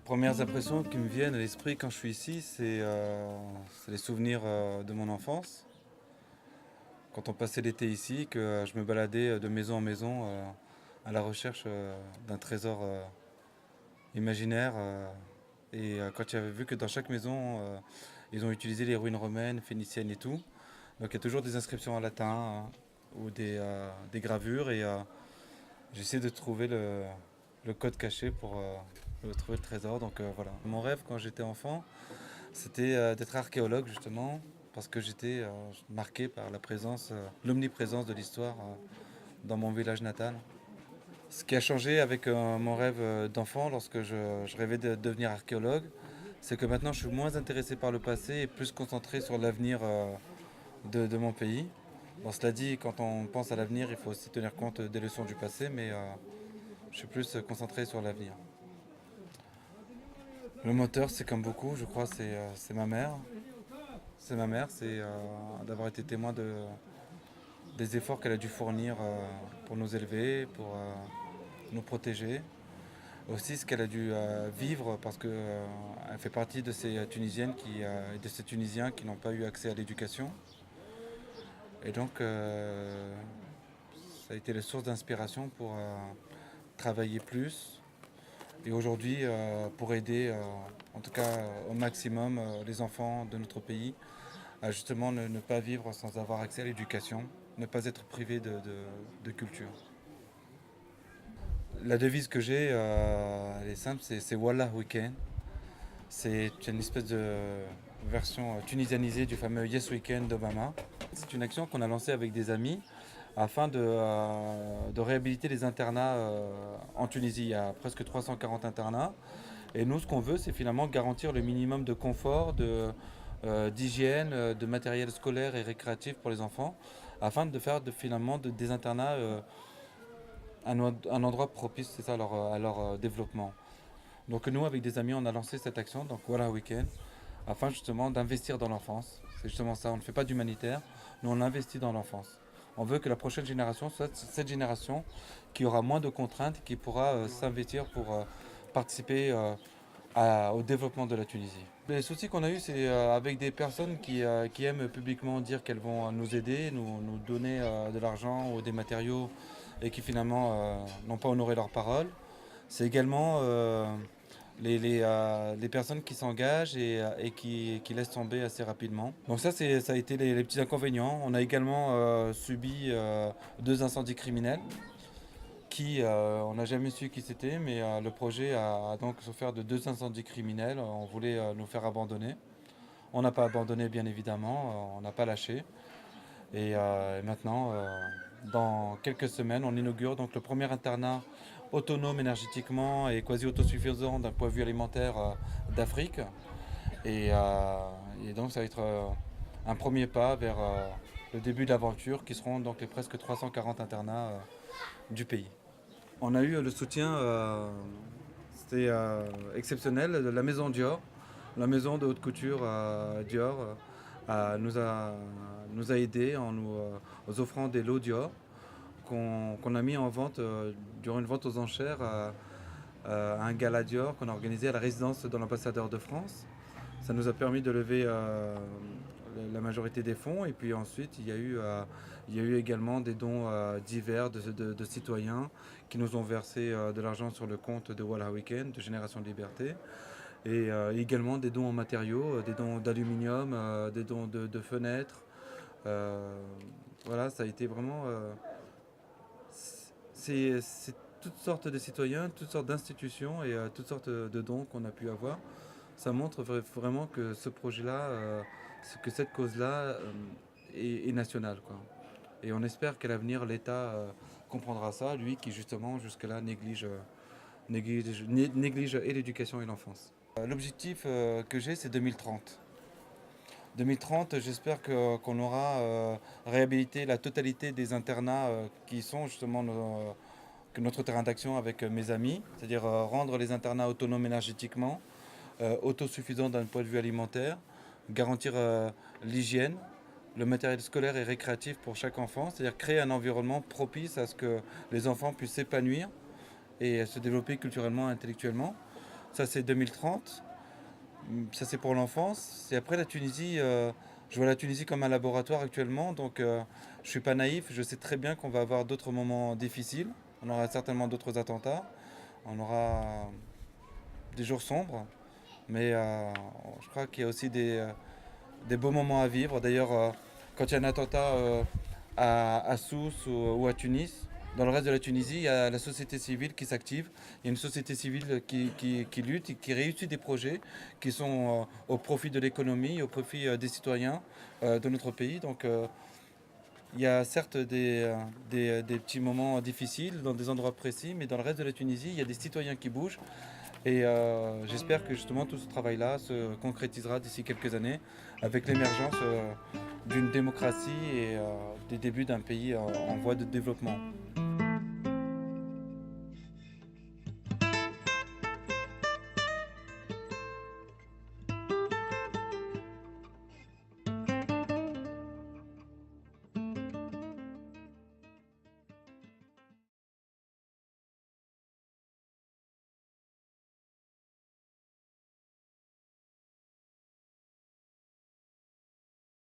Premières impressions qui me viennent à l'esprit quand je suis ici, c'est les souvenirs de mon enfance. Quand on passait l'été ici, que je me baladais de maison en maison à la recherche d'un trésor imaginaire. Et quand j'avais vu que dans chaque maison, ils ont utilisé les ruines romaines, phéniciennes et tout. Donc il y a toujours des inscriptions en latin ou des gravures. Et j'essaie de trouver le code caché pour trouver le trésor. Donc voilà. Mon rêve quand j'étais enfant, c'était d'être archéologue justement, parce que j'étais marqué par l'omniprésence de l'histoire dans mon village natal. Ce qui a changé avec mon rêve d'enfant lorsque je rêvais de devenir archéologue, c'est que maintenant je suis moins intéressé par le passé et plus concentré sur l'avenir de mon pays. Bon, cela dit, quand on pense à l'avenir, il faut aussi tenir compte des leçons du passé, mais je suis plus concentré sur l'avenir. Le moteur, c'est comme beaucoup, je crois, c'est ma mère. C'est ma mère, c'est d'avoir été témoin des efforts qu'elle a dû fournir pour nous élever, pour nous protéger. Aussi ce qu'elle a dû vivre parce qu'elle fait partie de ces Tunisiennes et de ces Tunisiens qui n'ont pas eu accès à l'éducation. Et donc ça a été la source d'inspiration pour travailler plus. Et aujourd'hui, pour aider, en tout cas au maximum, les enfants de notre pays à justement ne pas vivre sans avoir accès à l'éducation, ne pas être privé de culture. La devise que j'ai, elle est simple, c'est Wallah Weekend. C'est une espèce de version tunisianisée du fameux Yes Weekend d'Obama. C'est une action qu'on a lancée avec des amis afin de réhabiliter les internats en Tunisie. Il y a presque 340 internats. Et nous, ce qu'on veut, c'est finalement garantir le minimum de confort, d'hygiène, de matériel scolaire et récréatif pour les enfants, afin de faire finalement des internats un endroit propice, c'est ça, à leur développement. Donc nous, avec des amis, on a lancé cette action, donc voilà Week-end, afin justement d'investir dans l'enfance. C'est justement ça, on ne fait pas d'humanitaire, nous on investit dans l'enfance. On veut que la prochaine génération soit cette génération qui aura moins de contraintes, qui pourra s'investir pour participer au développement de la Tunisie. Les soucis qu'on a eus, c'est avec des personnes qui aiment publiquement dire qu'elles vont nous aider, nous donner de l'argent ou des matériaux et qui finalement n'ont pas honoré leurs paroles. C'est également les personnes qui s'engagent et qui laissent tomber assez rapidement. Donc ça a été les petits inconvénients. On a également subi 2 incendies criminels qui, on n'a jamais su qui c'était, mais le projet a donc souffert de 2 incendies criminels. On voulait nous faire abandonner. On n'a pas abandonné, bien évidemment, on n'a pas lâché. Et maintenant, dans quelques semaines, on inaugure donc le premier internat autonome énergétiquement et quasi autosuffisant d'un point de vue alimentaire d'Afrique. Et, euh, et donc ça va être un premier pas vers le début de l'aventure qui seront donc les presque 340 internats du pays. On a eu le soutien, c'était exceptionnel, de la maison Dior, la maison de haute couture Dior nous a aidés en nous offrant des lots Dior qu'on a mis en vente durant une vente aux enchères à un gala Dior qu'on a organisé à la résidence de l'ambassadeur de France. Ça nous a permis de lever la majorité des fonds et puis ensuite il y a eu également des dons divers de citoyens qui nous ont versé de l'argent sur le compte de Wallah Weekend, de Génération de Liberté et également des dons en matériaux, des dons d'aluminium, des dons de fenêtres. Euh, voilà, ça a été vraiment... c'est toutes sortes de citoyens, toutes sortes d'institutions et toutes sortes de dons qu'on a pu avoir. Ça montre vraiment que ce projet-là, que cette cause-là est nationale, quoi. Et on espère qu'à l'avenir, l'État comprendra ça, lui qui justement jusque-là néglige et l'éducation et l'enfance. L'objectif que j'ai, c'est 2030. 2030, j'espère qu'on aura réhabilité la totalité des internats qui sont justement que notre terrain d'action avec mes amis, c'est-à-dire rendre les internats autonomes énergétiquement, autosuffisants d'un point de vue alimentaire, garantir l'hygiène, le matériel scolaire et récréatif pour chaque enfant, c'est-à-dire créer un environnement propice à ce que les enfants puissent s'épanouir et se développer culturellement et intellectuellement. Ça, c'est 2030. Ça, c'est pour l'enfance. Et après, la Tunisie, je vois la Tunisie comme un laboratoire actuellement. Donc, je suis pas naïf. Je sais très bien qu'on va avoir d'autres moments difficiles. On aura certainement d'autres attentats. On aura des jours sombres. Mais je crois qu'il y a aussi des beaux moments à vivre. D'ailleurs, quand il y a un attentat à Sousse ou à Tunis, dans le reste de la Tunisie, il y a la société civile qui s'active. Il y a une société civile qui lutte et qui réussit des projets qui sont au profit de l'économie, au profit des citoyens de notre pays. Donc il y a certes des petits moments difficiles dans des endroits précis, mais dans le reste de la Tunisie, il y a des citoyens qui bougent. Et j'espère que justement tout ce travail-là se concrétisera d'ici quelques années avec l'émergence d'une démocratie et des débuts d'un pays en voie de développement.